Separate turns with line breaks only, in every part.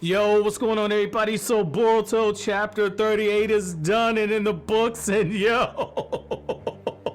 Yo, what's going on, everybody? So Boruto chapter 38 is done and in the books, and yo,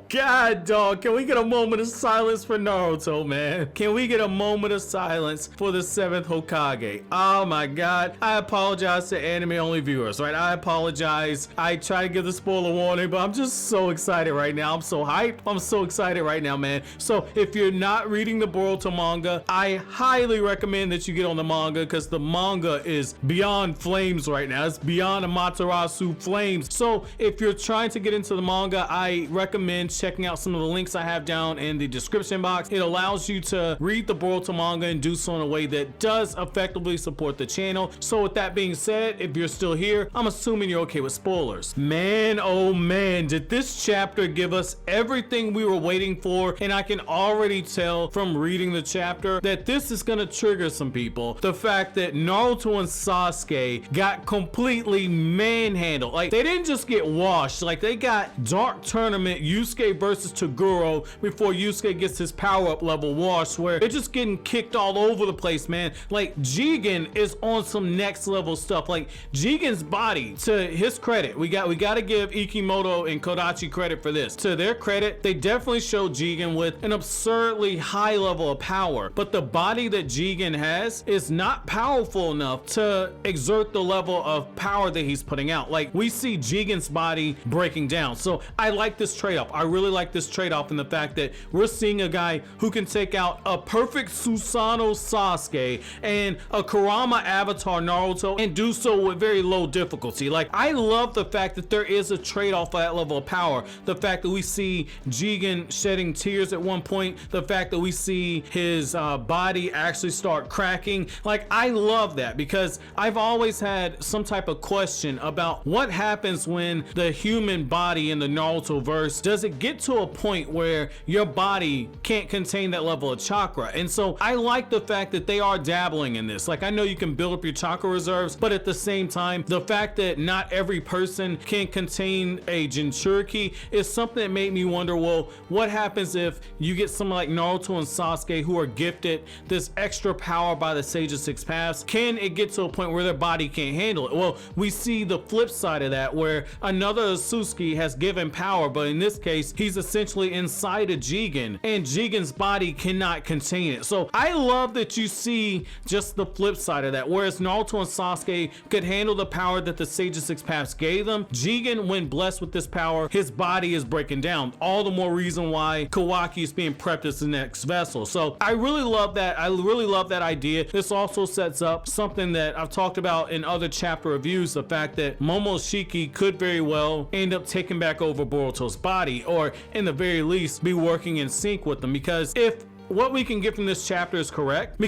God, dog, can we get a moment of silence for Naruto, man? Can we get a moment of silence for the 7th Hokage? Oh my God. I apologize to anime-only viewers, right? I apologize. I try to give the spoiler warning, but I'm just so excited right now. I'm so hyped. I'm so excited right now, man. So if you're not reading the Boruto manga, I highly recommend that you get on the manga, because the manga is beyond flames right now. It's beyond Amaterasu flames. So if you're trying to get into the manga, I recommend checking out some of the links I have down in the description box. It allows you to read the Boruto manga and do so in a way that does effectively support the channel. So with that being said, if you're still here, I'm assuming you're okay with spoilers. Man, oh man, did this chapter give us everything we were waiting for, and I can already tell from reading the chapter that this is gonna trigger some people. The fact that Naruto and Sasuke got completely manhandled. Like, they didn't just get washed, like they got Dark Tournament Yusuke versus Toguro before Yusuke gets his power up level washed, where they're just getting kicked all over the place, man. Like, Jigen is on some next level stuff. Like, Jigen's body, to his credit, we gotta give Ikimoto and Kodachi credit for this. To their credit, they definitely showed Jigen with an absurdly high level of power, but the body that Jigen has is not powerful enough to exert the level of power that he's putting out. Like, we see Jigen's body breaking down. So I like this trade-off. I really like this trade-off in the fact that we're seeing a guy who can take out a perfect Susanoo Sasuke and a Kurama avatar Naruto and do so with very low difficulty. Like, I love the fact that there is a trade-off for that level of power. The fact that we see Jigen shedding tears at one point, the fact that we see his body actually start cracking. Like, I love that, because I've always had some type of question about what happens when the human body in the Naruto verse, does it get to a point where your body can't contain that level of chakra? And so I like the fact that they are dabbling in this. Like, I know you can build up your chakra reserves, but at the same time, the fact that not every person can contain a Jinchuriki is something that made me wonder, well, what happens if you get someone like Naruto and Sasuke who are gifted this extra power by the Sage of Six Paths? Can it get to a point where their body can't handle it? Well, we see the flip side of that, where another Sasuke has given power, but in this case, he's essentially inside of Jigen, and Jigen's body cannot contain it. So I love that you see just the flip side of that. Whereas Naruto and Sasuke could handle the power that the Sage of Six Paths gave them, Jigen, when blessed with this power, his body is breaking down. All the more reason why Kawaki is being prepped as the next vessel. So I really love that. I really love that idea. This also sets up something that I've talked about in other chapter reviews, the fact that Momoshiki could very well end up taking back over Boruto's body, or in the very least be working in sync with them. Because if what we can get from this chapter is correct,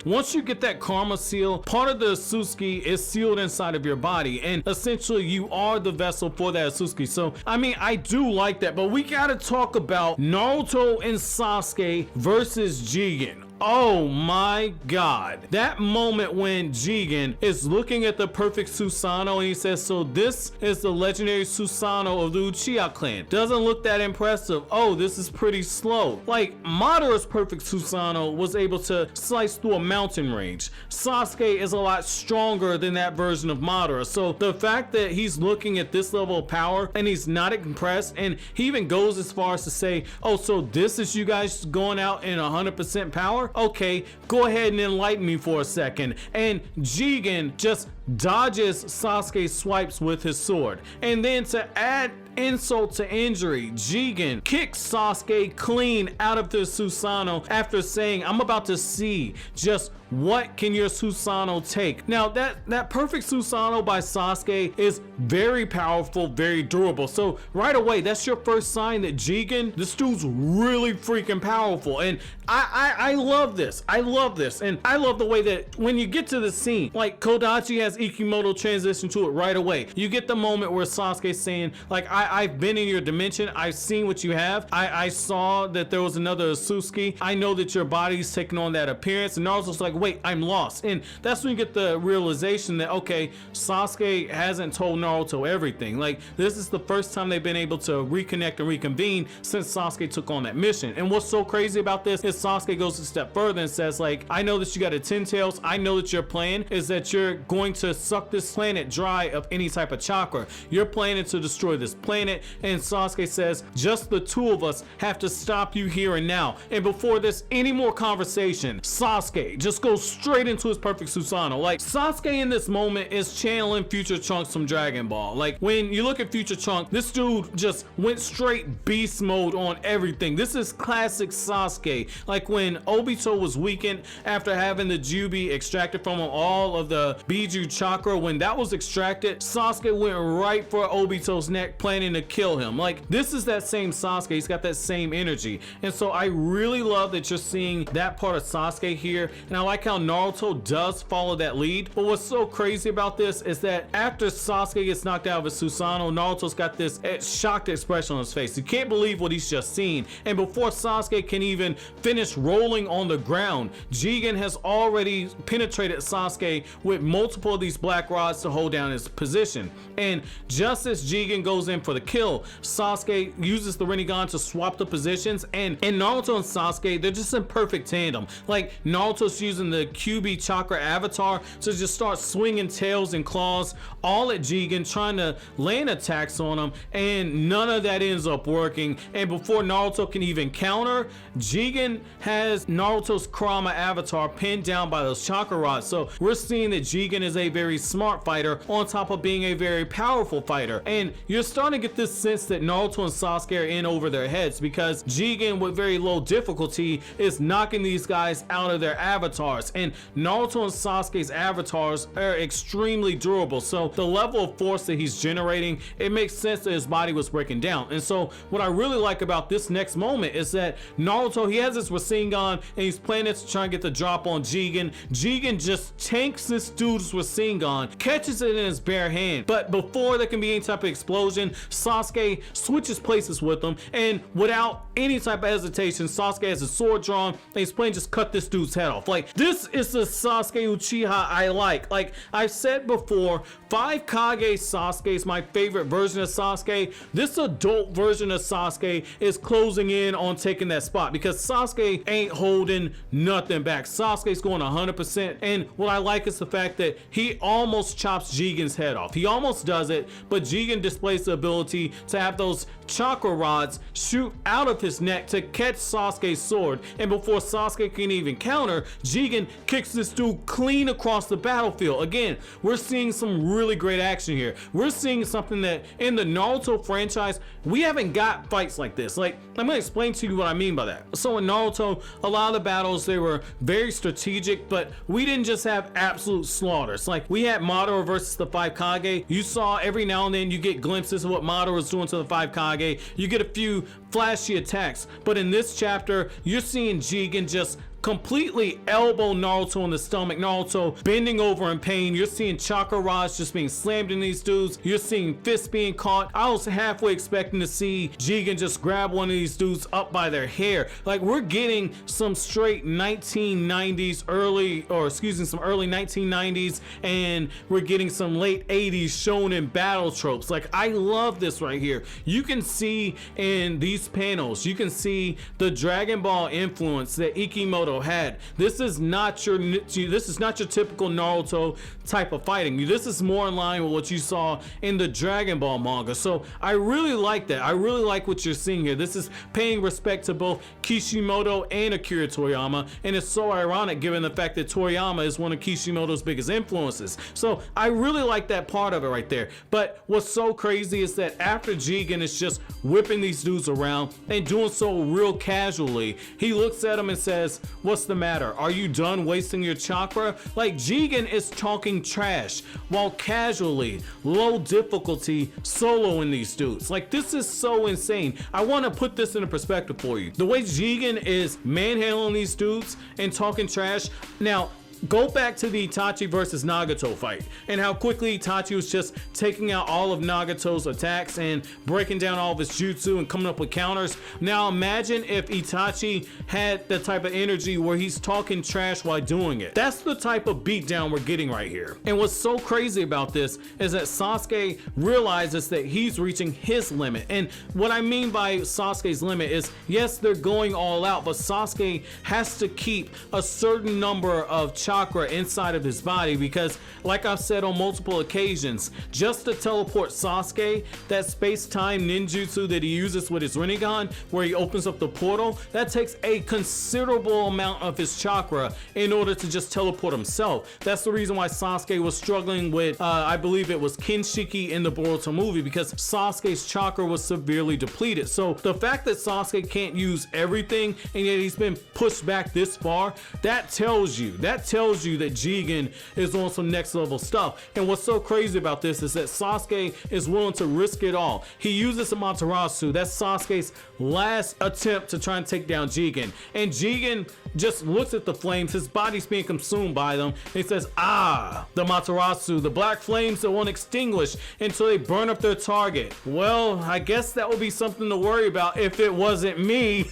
once you get that karma seal, part of the Sasuke is sealed inside of your body, and essentially you are the vessel for that Sasuke. So I mean, I do like that, but we gotta talk about Naruto and Sasuke versus Jigen. Oh my God. That moment when Jigen is looking at the perfect Susanoo and he says, so this is the legendary Susanoo of the Uchiha clan. Doesn't look that impressive. Oh, this is pretty slow. Like, Madara's perfect Susanoo was able to slice through a mountain range. Sasuke is a lot stronger than that version of Madara. So the fact that he's looking at this level of power and he's not impressed, and he even goes as far as to say, oh, so this is you guys going out in 100% power? Okay, go ahead and enlighten me for a second. And Jigen just dodges Sasuke's swipes with his sword. And then to add insult to injury, Jigen kicks Sasuke clean out of the Susanoo after saying, I'm about to see just what can your Susanoo take. Now that perfect Susanoo by Sasuke is very powerful, very durable. So right away, that's your first sign that Jigen, this dude's really freaking powerful. And I love this. I love this. And I love the way that when you get to the scene, like, Kodachi has has Ikimoto transition to it right away. You get the moment where Sasuke's saying, like, I've been in your dimension, I've seen what you have, I saw that there was another Sasuke, I know that your body's taking on that appearance, and Naruto's like, wait, I'm lost. And that's when you get the realization that, okay, Sasuke hasn't told Naruto everything. Like, this is the first time they've been able to reconnect and reconvene since Sasuke took on that mission. And what's so crazy about this is Sasuke goes a step further and says, like, I know that you got a 10 tails, I know that your plan is that you're going to suck this planet dry of any type of chakra. You're planning to destroy this planet, and Sasuke says, just the two of us have to stop you here and now. And before there's any more conversation, Sasuke just goes straight into his perfect Susanoo. Like, Sasuke in this moment is channeling Future Trunks from Dragon Ball. Like, when you look at Future Trunks, this dude just went straight beast mode on everything. This is classic Sasuke. Like, when Obito was weakened after having the Jubi extracted from him, all of the Biju chakra, when that was extracted, Sasuke went right for Obito's neck, planning to kill him. Like, this is that same Sasuke. He's got that same energy. And so I really love that you're seeing that part of Sasuke here, and I like how Naruto does follow that lead. But what's so crazy about this is that after Sasuke gets knocked out of his Susanoo, Naruto's got this shocked expression on his face. You can't believe what he's just seen. And before Sasuke can even finish rolling on the ground, Jigen has already penetrated Sasuke with multiple of these black rods to hold down his position. And just as Jigen goes in for the kill, Sasuke uses the Rinnegan to swap the positions, and Naruto and Sasuke, they're just in perfect tandem. Like, Naruto's using the QB chakra avatar to just start swinging tails and claws all at Jigen, trying to land attacks on him, and none of that ends up working. And before Naruto can even counter, Jigen has Naruto's Kurama avatar pinned down by those chakra rods. So we're seeing that Jigen is a very smart fighter on top of being a very powerful fighter. And you're starting to get this sense that Naruto and Sasuke are in over their heads, because Jigen with very low difficulty is knocking these guys out of their avatars, and Naruto and Sasuke's avatars are extremely durable. So the level of force that he's generating, it makes sense that his body was breaking down. And so what I really like about this next moment is that Naruto, he has his Rasengan and he's planning to try and get the drop on Jigen. Jigen just tanks this dude's Rasengan, catches it in his bare hand. But before there can be any type of explosion, Sasuke switches places with him, and without any type of hesitation, Sasuke has his sword drawn and he's planning to just cut this dude's head off. Like, this is the Sasuke Uchiha I like. Like I've said before, 5 Kage Sasuke is my favorite version of Sasuke. This adult version of Sasuke is closing in on taking that spot, because Sasuke ain't holding nothing back. Sasuke's going 100%, and what I like is the fact that he almost chops Jigen's head off. He almost does it, but Jigen displays the ability to have those chakra rods shoot out of his neck to catch Sasuke's sword, and before Sasuke can even counter, Jigen kicks this dude clean across the battlefield. Again, we're seeing some really great action here. We're seeing something that in the Naruto franchise, we haven't got fights like this. Like, I'm gonna explain to you what I mean by that. So in Naruto, a lot of the battles, they were very strategic, but we didn't just have absolute slaughters. Like, we had Madara versus the 5 Kage. You saw every now and then you get glimpses of what Madara was doing to the 5 Kage. You get a few flashy attacks, but in this chapter, you're seeing Jigen just completely elbow Naruto in the stomach. Naruto bending over in pain. You're seeing chakra rods just being slammed in these dudes. You're seeing fists being caught. I was halfway expecting to see Jigen just grab one of these dudes up by their hair. Like, we're getting some straight 1990s some early 1990s, and we're getting some late 80s shonen battle tropes. Like, I love this right here. You can see in these panels, you can see the Dragon Ball influence that Ikimoto had. This is not your typical Naruto type of fighting. This is more in line with what you saw in the Dragon Ball manga. So I really like that. I really like what you're seeing here. This is paying respect to both Kishimoto and Akira Toriyama, and it's so ironic given the fact that Toriyama is one of Kishimoto's biggest influences. So I really like that part of it right there. But what's so crazy is that after Jigen is just whipping these dudes around and doing so real casually, he looks at him and says, "What's the matter? Are you done wasting your chakra?" Like, Jigen is talking trash while casually, low difficulty, soloing these dudes. Like, this is so insane. I want to put this into perspective for you. The way Jigen is manhandling these dudes and talking trash. Now, go back to the Itachi versus Nagato fight and how quickly Itachi was just taking out all of Nagato's attacks and breaking down all of his jutsu and coming up with counters. Now imagine if Itachi had the type of energy where he's talking trash while doing it. That's the type of beatdown we're getting right here. And what's so crazy about this is that Sasuke realizes that he's reaching his limit. And what I mean by Sasuke's limit is, yes, they're going all out, but Sasuke has to keep a certain number of chakra inside of his body because, like I've said on multiple occasions, just to teleport Sasuke, that space-time ninjutsu that he uses with his Rinnegan, where he opens up the portal, that takes a considerable amount of his chakra in order to just teleport himself. That's the reason why Sasuke was struggling with, I believe it was Kinshiki in the Boruto movie, because Sasuke's chakra was severely depleted. So the fact that Sasuke can't use everything and yet he's been pushed back this far, that tells you that Jigen is on some next level stuff. And what's so crazy about this is that Sasuke is willing to risk it all. He uses Amaterasu. That's Sasuke's last attempt to try and take down Jigen. And Jigen just looks at the flames. His body's being consumed by them. And he says, the Amaterasu, the black flames that won't extinguish until they burn up their target. Well, I guess that would be something to worry about if it wasn't me.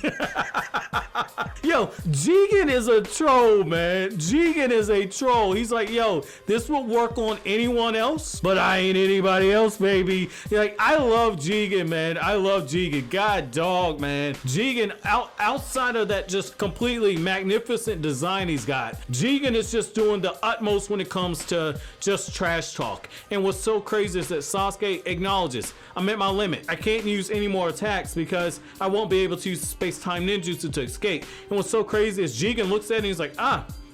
Yo, Jigen is a troll, man. Jigen is a troll. He's like, yo, this will work on anyone else, but I ain't anybody else, baby. Like, I love Jigen, man. I love Jigen. God dog, man. Jigen, outside of that just completely magnificent design he's got, Jigen is just doing the utmost when it comes to just trash talk. And what's so crazy is that Sasuke acknowledges, I'm at my limit. I can't use any more attacks because I won't be able to use space-time ninjutsu to escape. And what's so crazy is Jigen looks at it and he's like,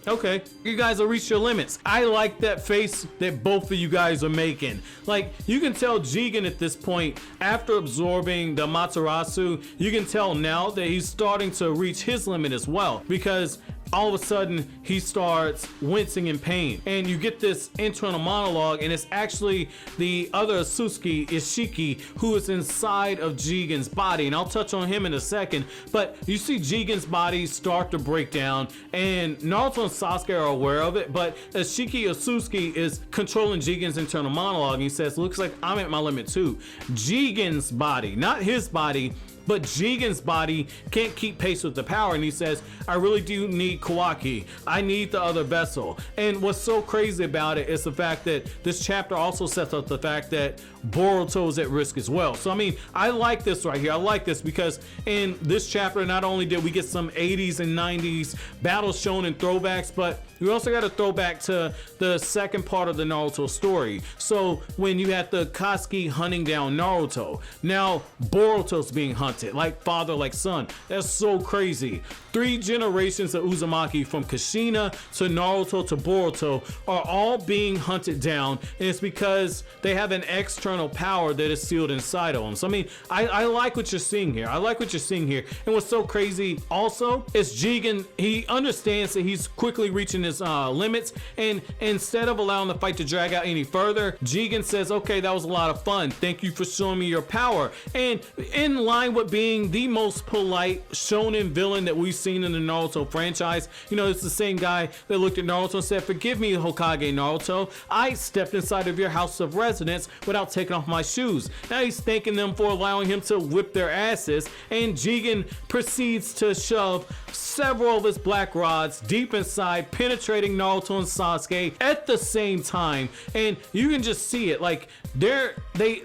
okay, you guys will reach your limits. I like that face that both of you guys are making. Like, you can tell Jigen at this point, after absorbing the Amaterasu, you can tell now that he's starting to reach his limit as well, because all of a sudden he starts wincing in pain, and you get this internal monologue, and it's actually the other Sasuke, Ishiki, who is inside of Jigen's body, and I'll touch on him in a second. But you see Jigen's body start to break down, and Naruto and Sasuke are aware of it, but Ishiki Sasuke is controlling Jigen's internal monologue, and he says, looks like I'm at my limit too. Jigen's body, not his body, but Jigen's body can't keep pace with the power, and he says, I really do need Kawaki. I need the other vessel. And what's so crazy about it is the fact that this chapter also sets up the fact that Boruto is at risk as well. So I mean, I like this right here. I like this because in this chapter, not only did we get some 80s and 90s battles shown in throwbacks, but we also got a throwback to the second part of the Naruto story. So when you had the Katsuki hunting down Naruto, now Boruto's being hunted, like father, like son. That's so crazy. 3 generations of Uzumaki, from Kushina to Naruto to Boruto, are all being hunted down, and it's because they have an external power that is sealed inside of them. So I mean, I like what you're seeing here. I like what you're seeing here. And what's so crazy also is Jigen, he understands that he's quickly reaching his limits, and instead of allowing the fight to drag out any further, Jigen says, okay, that was a lot of fun. Thank you for showing me your power. And in line with being the most polite shonen villain that we've seen in the Naruto franchise, you know, it's the same guy that looked at Naruto and said, forgive me, Hokage Naruto, I stepped inside of your house of residence without taking off my shoes. Now he's thanking them for allowing him to whip their asses, and Jigen proceeds to shove several of his black rods deep inside, penetrating Naruto and Sasuke at the same time. And you can just see it, like they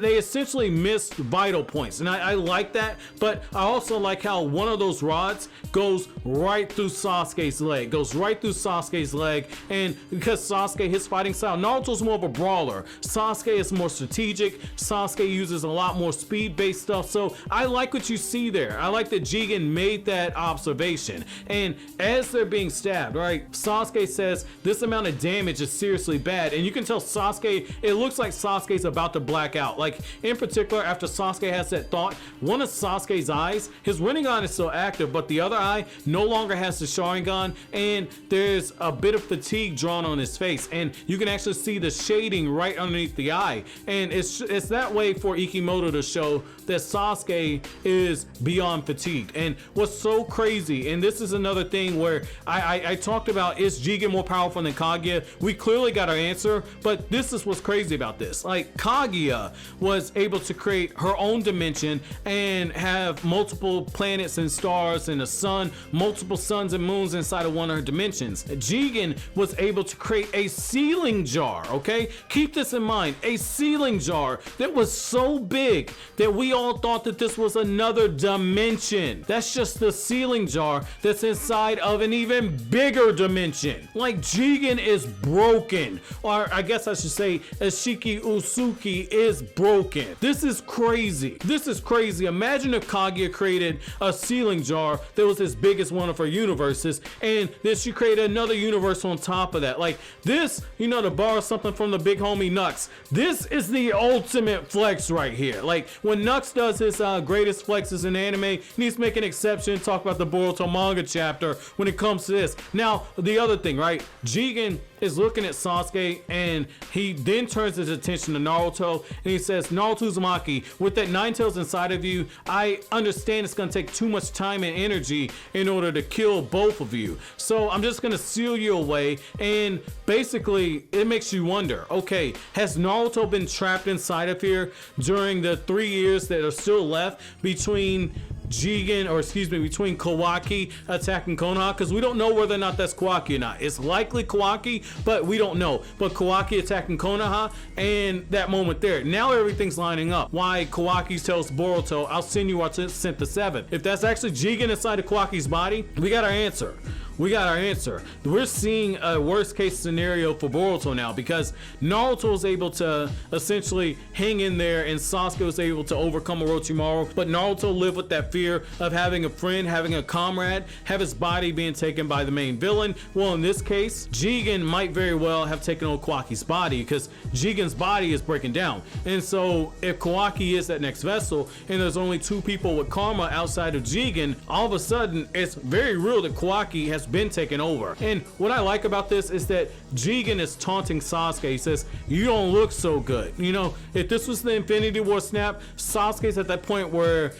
essentially missed vital points, and I like that. But I also like how one of those rods goes right through Sasuke's leg, and because Sasuke, his fighting style, Naruto's more of a brawler, Sasuke is more strategic, Sasuke uses a lot more speed-based stuff. So I like what you see there. I like that Jigen made that observation. And as they're being stabbed, right, Sasuke says this amount of damage is seriously bad, and you can tell Sasuke, it looks like Sasuke's about to black out. Like, in particular, after Sasuke has that thought, one of Sasuke's Sasuke's eyes, his Rinnegan is still active, but the other eye no longer has the Sharingan, and there's a bit of fatigue drawn on his face, and you can actually see the shading right underneath the eye. And it's that way for Ikimoto to show that Sasuke is beyond fatigued. And what's so crazy, and this is another thing where I talked about, is Jigen more powerful than Kaguya? We clearly got our answer, but this is what's crazy about this. Like, Kaguya was able to create her own dimension and have multiple planets and stars and a sun, multiple suns and moons inside of one of her dimensions. Jigen was able to create a sealing jar, okay? Keep this in mind, a sealing jar that was so big that we all thought that this was another dimension. That's just the sealing jar that's inside of an even bigger dimension. Like, Jigen is broken, or I guess I should say Ashiki Usuki is broken. This is crazy. This is crazy. Imagine if Kaguya created a sealing jar that was as big as one of her universes, and then she created another universe on top of that. Like, this, you know, to borrow something from the big homie Nux, this is the ultimate flex right here. Like, when Nux does his greatest flexes in anime, he needs to make an exception, talk about the Boruto manga chapter when it comes to this. Now, the other thing, right? Jigen is looking at Sasuke, and he then turns his attention to Naruto, and he says, Naruto Uzumaki, with that nine tails inside of you, I understand it's gonna take too much time and energy in order to kill both of you. So I'm just gonna seal you away. And basically, it makes you wonder, okay, has Naruto been trapped inside of here during the 3 years that are still left between between Kawaki attacking Konoha? Because we don't know whether or not that's Kawaki or not. It's likely Kawaki, but we don't know. But Kawaki attacking Konoha, and that moment there, now everything's lining up. Why Kawaki tells Boruto, I'll send you our sent the 7th. If that's actually Jigen inside of Kawaki's body, we got our answer. We got our answer. We're seeing a worst case scenario for Boruto now, because Naruto was able to essentially hang in there and Sasuke was able to overcome Orochimaru, but Naruto lived with that fear of having a friend, having a comrade, have his body being taken by the main villain. Well, in this case, Jigen might very well have taken on Kawaki's body, because Jigen's body is breaking down. And so if Kawaki is that next vessel and there's only 2 people with karma outside of Jigen, all of a sudden it's very real that Kawaki has been taken over. And what I like about this is that Jigen is taunting Sasuke. He says, you don't look so good. You know, if this was the Infinity War snap, Sasuke's at that point where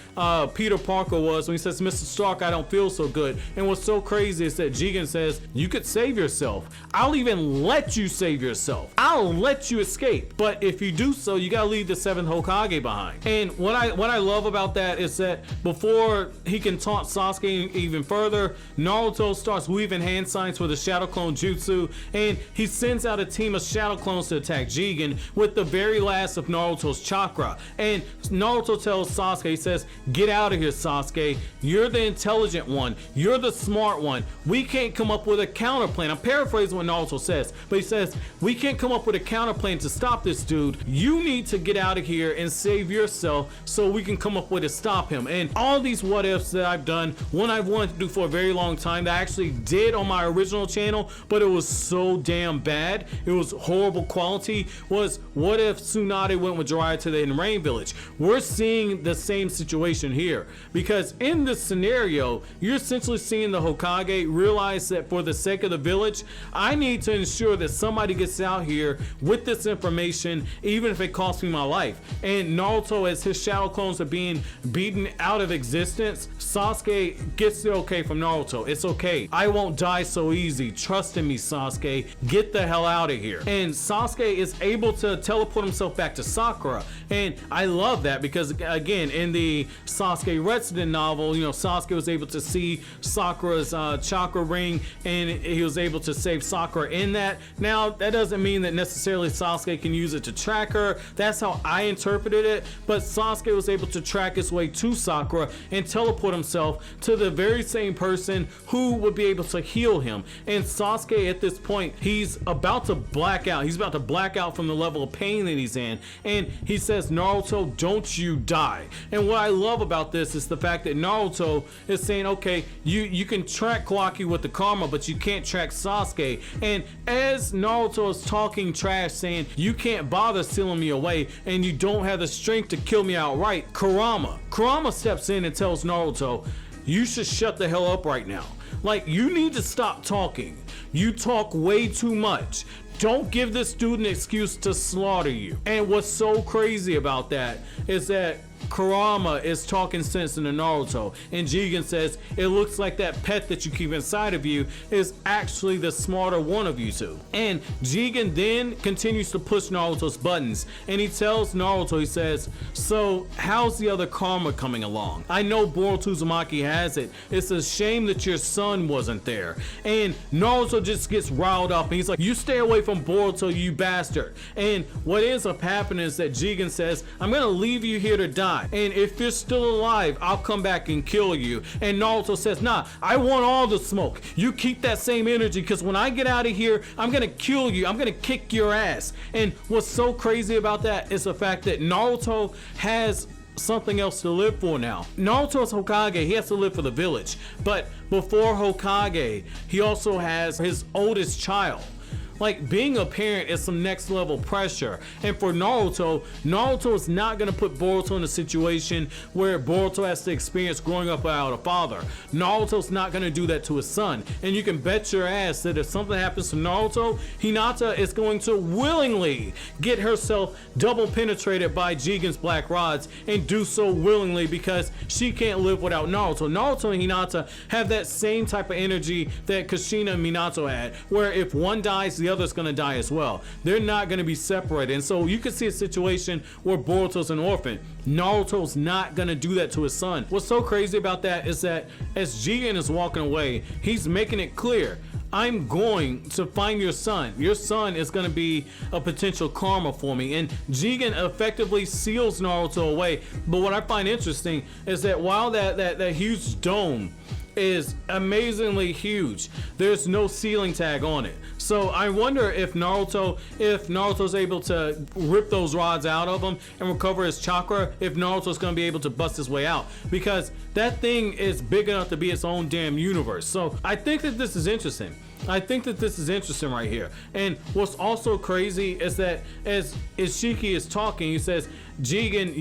Peter Parker was when he says, Mr. Stark, I don't feel so good. And what's so crazy is that Jigen says, you could save yourself. I'll even let you save yourself. I'll let you escape. But if you do so, you gotta leave the 7th Hokage behind. And what I love about that is that before he can taunt Sasuke even further, Naruto starts weaving hand signs with a shadow clone jutsu, and he sends out a team of shadow clones to attack Jigen with the very last of Naruto's chakra. And Naruto tells Sasuke, he says, get out of here, Sasuke. You're the intelligent one. You're the smart one. We can't come up with a counter plan. I'm paraphrasing what Naruto says, but he says, we can't come up with a counter plan to stop this dude. You need to get out of here and save yourself so we can come up with to stop him. And all these what ifs that I've done, one I've wanted to do for a very long time that I actually did on my original channel, but it was so damn bad, it was horrible quality, was what if Tsunade went with Jiraiya to the Hidden Rain Village? We're seeing the same situation here, because in this scenario, you're essentially seeing the Hokage realize that for the sake of the village, I need to ensure that somebody gets out here with this information, even if it costs me my life. And Naruto, as his shadow clones are being beaten out of existence, Sasuke gets the okay from Naruto. It's okay. I won't die so easy. Trust in me, Sasuke. Get the hell out of here. And Sasuke is able to teleport himself back to Sakura. And I love that because, again, in the Sasuke Retsuden novel, you know, Sasuke was able to see Sakura's chakra ring, and he was able to save Sakura in that. Now, that doesn't mean that necessarily Sasuke can use it to track her. That's how I interpreted it. But Sasuke was able to track his way to Sakura and teleport himself to the very same person who would be be able to heal him. And Sasuke at this point, he's about to black out. He's about to black out from the level of pain that he's in. And he says, Naruto, don't you die. And what I love about this is the fact that Naruto is saying, okay, you can track Kawaki with the karma, but you can't track Sasuke. And as Naruto is talking trash, saying, you can't bother sealing me away, and you don't have the strength to kill me outright, Kurama steps in and tells Naruto, you should shut the hell up right now. Like, you need to stop talking. You talk way too much. Don't give this dude an excuse to slaughter you. And what's so crazy about that is that Kurama is talking sense into Naruto, and Jigen says, it looks like that pet that you keep inside of you is actually the smarter one of you two. And Jigen then continues to push Naruto's buttons, and he tells Naruto, he says, so how's the other karma coming along? I know Boruto Uzumaki has it. It's a shame that your son wasn't there. And Naruto just gets riled up, and he's like, you stay away from Boruto, you bastard. And what ends up happening is that Jigen says, I'm gonna leave you here to die. And if you're still alive, I'll come back and kill you. And Naruto says, nah, I want all the smoke. You keep that same energy, because when I get out of here, I'm gonna kill you. I'm gonna kick your ass. And what's so crazy about that is the fact that Naruto has something else to live for now. Naruto's Hokage, he has to live for the village. But before Hokage, he also has his oldest child. Like, being a parent is some next level pressure. And for Naruto is not gonna put Boruto in a situation where Boruto has to experience growing up without a father. Naruto's not gonna do that to his son. And you can bet your ass that if something happens to Naruto, Hinata is going to willingly get herself double penetrated by Jigen's black rods, and do so willingly because she can't live without Naruto. Naruto and Hinata have that same type of energy that Kushina and Minato had, where if one dies, the other's gonna die as well. They're not gonna be separated. And so you can see a situation where Boruto's an orphan. Naruto's not gonna do that to his son. What's so crazy about that is that as Jigen is walking away, he's making it clear, I'm going to find your son. Your son is going to be a potential karma for me. And Jigen effectively seals Naruto away. But what I find interesting is that while that huge dome is amazingly huge, there's no ceiling tag on it. So I wonder if Naruto's able to rip those rods out of him and recover his chakra, if Naruto's gonna be able to bust his way out, because that thing is big enough to be its own damn universe. So I think that this is interesting. right here. And what's also crazy is that as Ishiki is talking, he says, Jigen,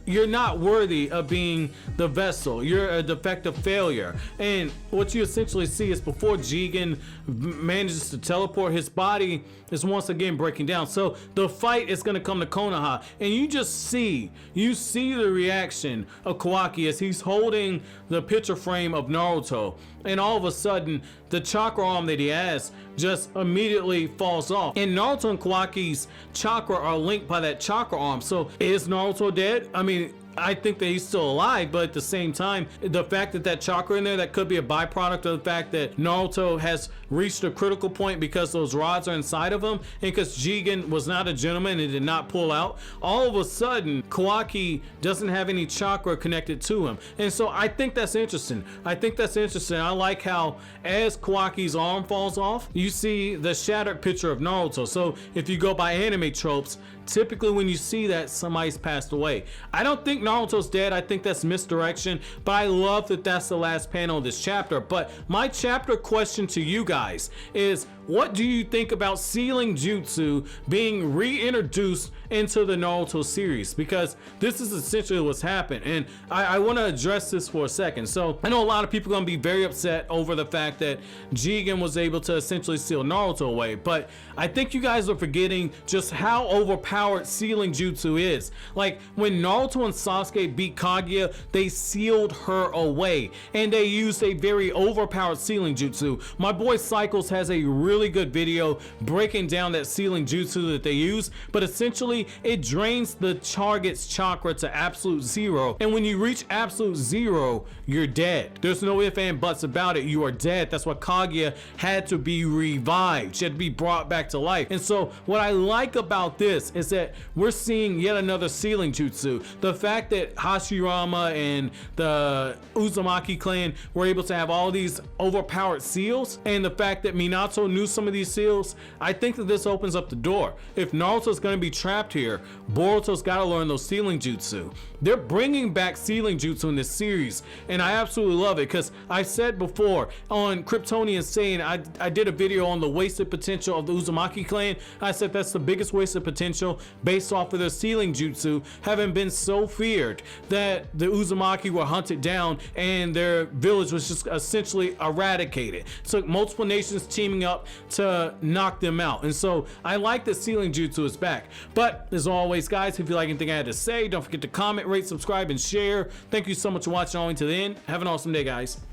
you're not worthy of being the vessel. You're a defective failure. And what you essentially see is before Jigen manages to teleport, his body is once again breaking down. So the fight is going to come to Konoha, and you see the reaction of Kawaki as he's holding the picture frame of Naruto, and all of a sudden the chakra arm that he has just immediately falls off. And Naruto and Kawaki's chakra are linked by that chakra arm. So is Naruto dead? I mean, I think that he's still alive, but at the same time, the fact that chakra in there, that could be a byproduct of the fact that Naruto has reached a critical point because those rods are inside of him, and because Jigen was not a gentleman and did not pull out. All of a sudden, Kawaki doesn't have any chakra connected to him. And so I think that's interesting. I like how as Kawaki's arm falls off, you see the shattered picture of Naruto. So if you go by anime tropes, typically when you see that, somebody's passed away. I don't think Naruto's dead. I think that's misdirection, but I love that that's the last panel of this chapter. But my chapter question to you guys is, what do you think about sealing jutsu being reintroduced into the Naruto series? Because this is essentially what's happened, and I want to address this for a second. So I know a lot of people are going to be very upset over the fact that Jigen was able to essentially seal Naruto away, but I think you guys are forgetting just how overpowered sealing jutsu is. Like, when Naruto and Sasuke beat Kaguya, they sealed her away, and they used a very overpowered sealing jutsu. My boy Cycles has a really good video breaking down that sealing jutsu that they use, but essentially basically it drains the target's chakra to absolute zero, and when you reach absolute zero, you're dead. There's no ifs and buts about it. You are dead. That's why Kaguya had to be revived. She had to be brought back to life. And so what I like about this is that we're seeing yet another sealing jutsu. The fact that Hashirama and the Uzumaki clan were able to have all these overpowered seals, and the fact that Minato knew some of these seals, I think that this opens up the door. If Naruto's going to be trapped here, Boruto's got to learn those sealing jutsu. They're bringing back sealing jutsu in this series, and I absolutely love it, because I said before on Kryptonian saying I did a video on the wasted potential of the Uzumaki clan. I said that's the biggest wasted potential based off of their sealing jutsu having been so feared that the Uzumaki were hunted down and their village was just essentially eradicated. It took multiple nations teaming up to knock them out, and so I like that sealing jutsu is back. But as always, guys, if you like anything I had to say, don't forget to comment, rate, subscribe, and share. Thank you so much for watching all the way to the end. Have an awesome day, guys.